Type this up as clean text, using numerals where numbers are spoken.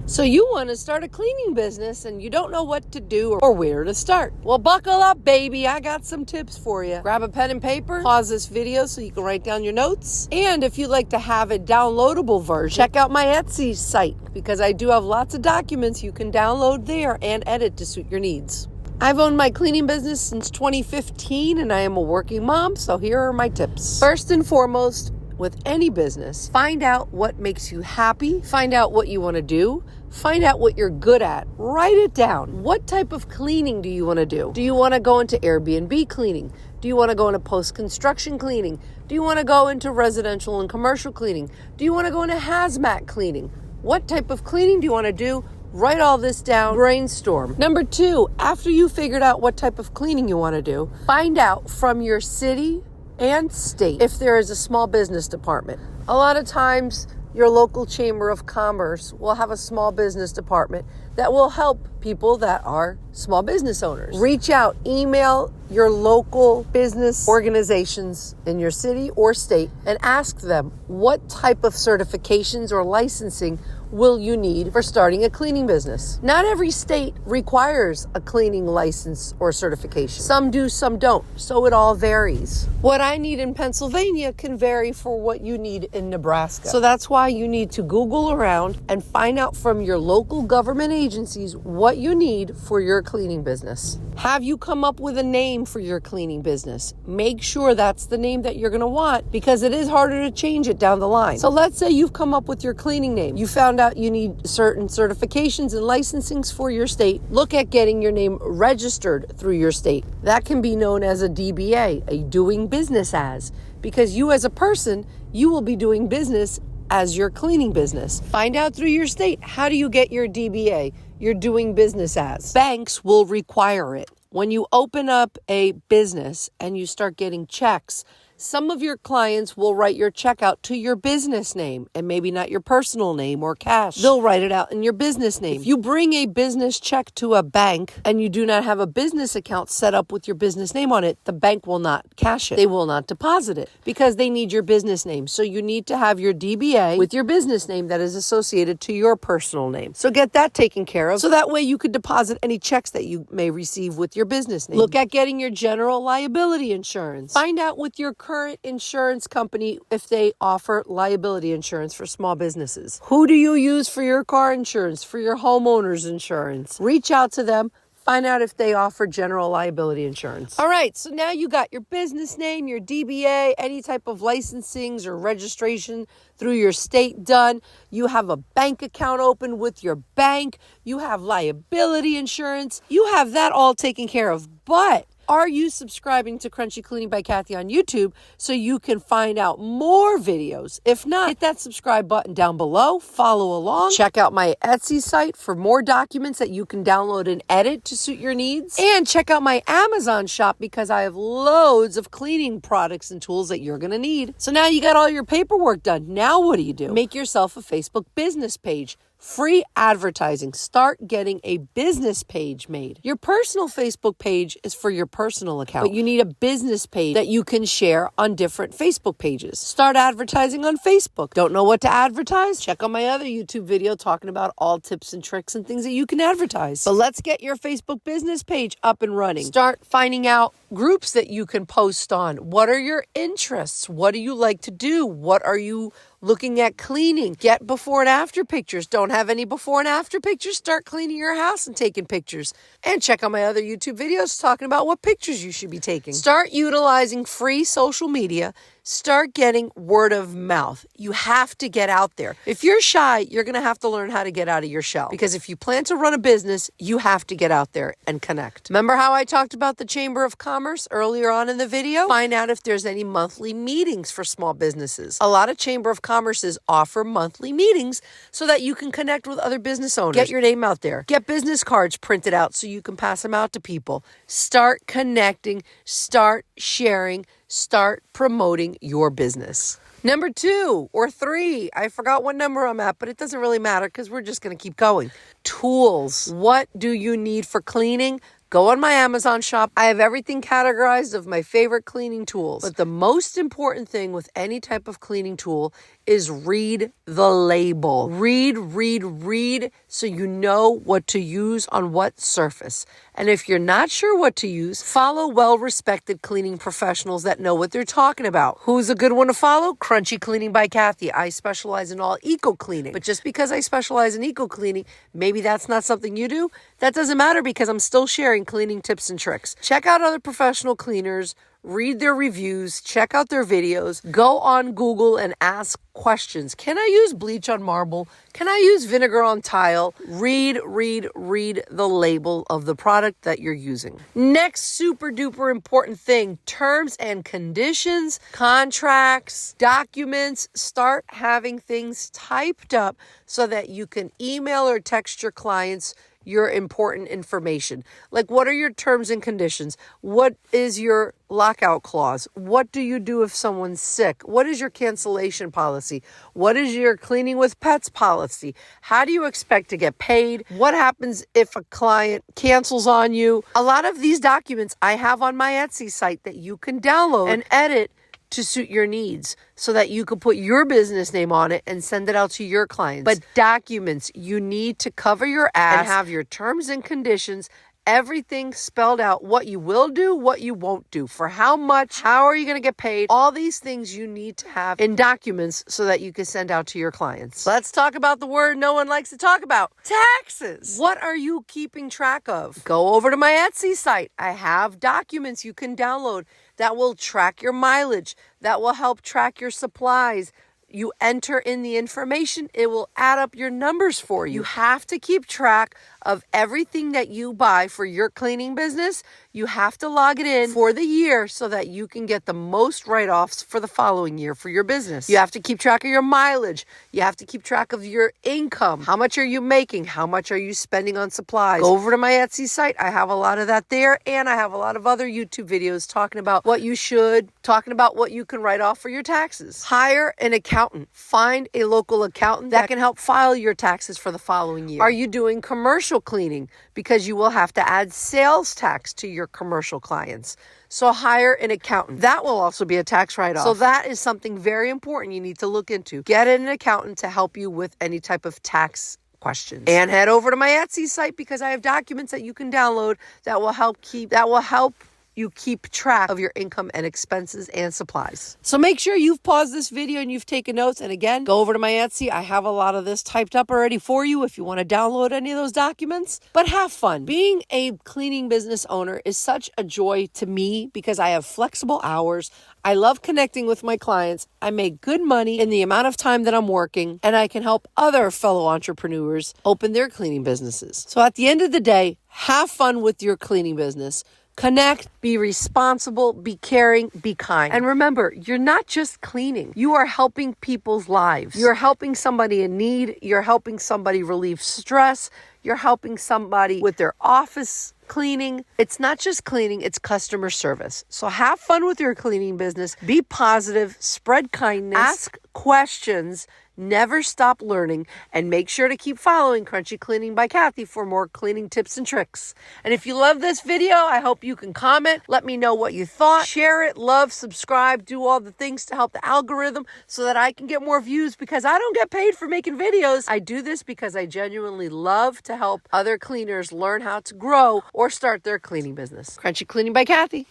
So you want to start a cleaning business and you don't know what to do or where to start. Well, buckle up, baby. I got some tips for you. Grab a pen and paper, pause this video so you can write down your notes. And if you'd like to have a downloadable version, check out my Etsy site because I do have lots of documents you can download there and edit to suit your needs. I've owned my cleaning business since 2015 and I am a working mom, so here are my tips. First and foremost, with any business, find out what makes you happy, find out what you want to do, find out what you're good at, write it down. What type of cleaning do you want to do? Do you want to go into Airbnb cleaning? Do you want to go into post-construction cleaning? Do you want to go into residential and commercial cleaning? Do you want to go into hazmat cleaning? What type of cleaning do you want to do? Write all this down, brainstorm. Number 2, after you figured out what type of cleaning you want to do, find out from your city and state if there is a small business department. A lot of times your local chamber of commerce will have a small business department that will help people that are small business owners. Reach out, email your local business organizations in your city or state and ask them what type of certifications or licensing will you need for starting a cleaning business. Not every state requires a cleaning license or certification. Some do, some don't, so it all varies. What I need in Pennsylvania can vary for what you need in Nebraska. So that's why you need to Google around and find out from your local government agencies what you need for your cleaning business. Have you come up with a name for your cleaning business? Make sure that's the name that you're going to want because it is harder to change it down the line. So let's say you've come up with your cleaning name. You found out you need certain certifications and licensings for your state. Look at getting your name registered through your state. That can be known as a DBA, a doing business as, because you as a person, you will be doing business as your cleaning business. Find out through your state, how do you get your DBA, your doing business as? Banks will require it. When you open up a business and you start getting checks, some of your clients will write your check out to your business name and maybe not your personal name or cash. They'll write it out in your business name. If you bring a business check to a bank and you do not have a business account set up with your business name on it, the bank will not cash it. They will not deposit it because they need your business name. So you need to have your DBA with your business name that is associated to your personal name. So get that taken care of so that way you could deposit any checks that you may receive with your business name. Look at getting your general liability insurance. Find out with your current insurance company if they offer liability insurance for small businesses. Who do you use for your car insurance, for your homeowner's insurance? Reach out to them. Find out if they offer general liability insurance. All right, so now you got your business name, your DBA, any type of licensings or registration through your state done. You have a bank account open with your bank. You have liability insurance. You have that all taken care of. But are you subscribing to Crunchy Cleaning by Kathy on YouTube so you can find out more videos? If not, hit that subscribe button down below, follow along, check out my Etsy site for more documents that you can download and edit to suit your needs, and check out my Amazon shop because I have loads of cleaning products and tools that you're going to need. So now you got all your paperwork done. Now what do? Make yourself a Facebook business page. Free advertising. Start getting a business page made. Your personal Facebook page is for your personal account, but you need a business page that you can share on different Facebook pages. Start advertising on Facebook. Don't know what to advertise? Check out my other YouTube video talking about all tips and tricks and things that you can advertise. But let's get your Facebook business page up and running. Start finding out groups that you can post on. What are your interests? What do you like to do? What are you looking at cleaning? Get before and after pictures. Don't have any before and after pictures? Start cleaning your house and taking pictures. And check out my other YouTube videos talking about what pictures you should be taking. Start utilizing free social media. Start getting word of mouth. You have to get out there. If you're shy, you're going to have to learn how to get out of your shell. Because if you plan to run a business, you have to get out there and connect. Remember how I talked about the Chamber of Commerce earlier on in the video? Find out if there's any monthly meetings for small businesses. A lot of Chamber of Commerces offer monthly meetings so that you can connect with other business owners. Get your name out there. Get business cards printed out so you can pass them out to people. Start connecting. Start sharing. Start promoting your business. Number 2 or 3, I forgot what number I'm at, but it doesn't really matter because we're just going to keep going. Tools. What do you need for cleaning? Go on my Amazon shop. I have everything categorized of my favorite cleaning tools. But the most important thing with any type of cleaning tool is read the label. Read so you know what to use on what surface. And if you're not sure what to use, follow well-respected cleaning professionals that know what they're talking about. Who's a good one to follow? Crunchy Cleaning by Kathy. I specialize in all eco cleaning. But just because I specialize in eco cleaning, maybe that's not something you do. That doesn't matter because I'm still sharing cleaning tips and tricks. Check out other professional cleaners. Read their reviews, check out their videos, go on Google and ask questions. Can I use bleach on marble? Can I use vinegar on tile? Read the label of the product that you're using. Next super duper important thing, terms and conditions, contracts, documents. Start having things typed up so that you can email or text your clients your important information. Like, what are your terms and conditions? What is your lockout clause? What do you do if someone's sick? What is your cancellation policy? What is your cleaning with pets policy? How do you expect to get paid? What happens if a client cancels on you? A lot of these documents I have on my Etsy site that you can download and edit to suit your needs so that you can put your business name on it and send it out to your clients. But documents, you need to cover your ass and have your terms and conditions, everything spelled out, what you will do, what you won't do, for how much, how are you going to get paid. All these things you need to have in documents so that you can send out to your clients. Let's talk about the word no one likes to talk about, taxes. What are you keeping track of? Go over to my Etsy site. I have documents you can download that will track your mileage, that will help track your supplies. You enter in the information, it will add up your numbers for you. You have to keep track of everything that you buy for your cleaning business. You have to log it in for the year so that you can get the most write-offs for the following year for your business. You have to keep track of your mileage. You have to keep track of your income. How much are you making? How much are you spending on supplies? Go over to my Etsy site. I have a lot of that there, and I have a lot of other YouTube videos talking about what you should, talking about what you can write off for your taxes. Hire an accountant. Find a local accountant that can help file your taxes for the following year. Are you doing commercial cleaning? Because you will have to add sales tax to your commercial clients. So hire an accountant. That will also be a tax write-off. So that is something very important you need to look into. Get an accountant to help you with any type of tax questions. And head over to my Etsy site because I have documents that you can download that will help you keep track of your income and expenses and supplies. So make sure you've paused this video and you've taken notes. And again, go over to my Etsy. I have a lot of this typed up already for you if you want to download any of those documents. But have fun. Being a cleaning business owner is such a joy to me because I have flexible hours. I love connecting with my clients. I make good money in the amount of time that I'm working, and I can help other fellow entrepreneurs open their cleaning businesses. So at the end of the day, have fun with your cleaning business. Connect, be responsible, be caring, be kind. And remember, you're not just cleaning. You are helping people's lives. You're helping somebody in need. You're helping somebody relieve stress. You're helping somebody with their office cleaning. It's not just cleaning, it's customer service. So have fun with your cleaning business. Be positive, spread kindness, ask questions, never stop learning, and make sure to keep following Crunchy Cleaning by Kathy for more cleaning tips and tricks. And if you love this video, I hope you can comment. Let me know what you thought. Share it, love, subscribe, do all the things to help the algorithm so that I can get more views because I don't get paid for making videos. I do this because I genuinely love to help other cleaners learn how to grow or start their cleaning business. Crunchy Cleaning by Kathy.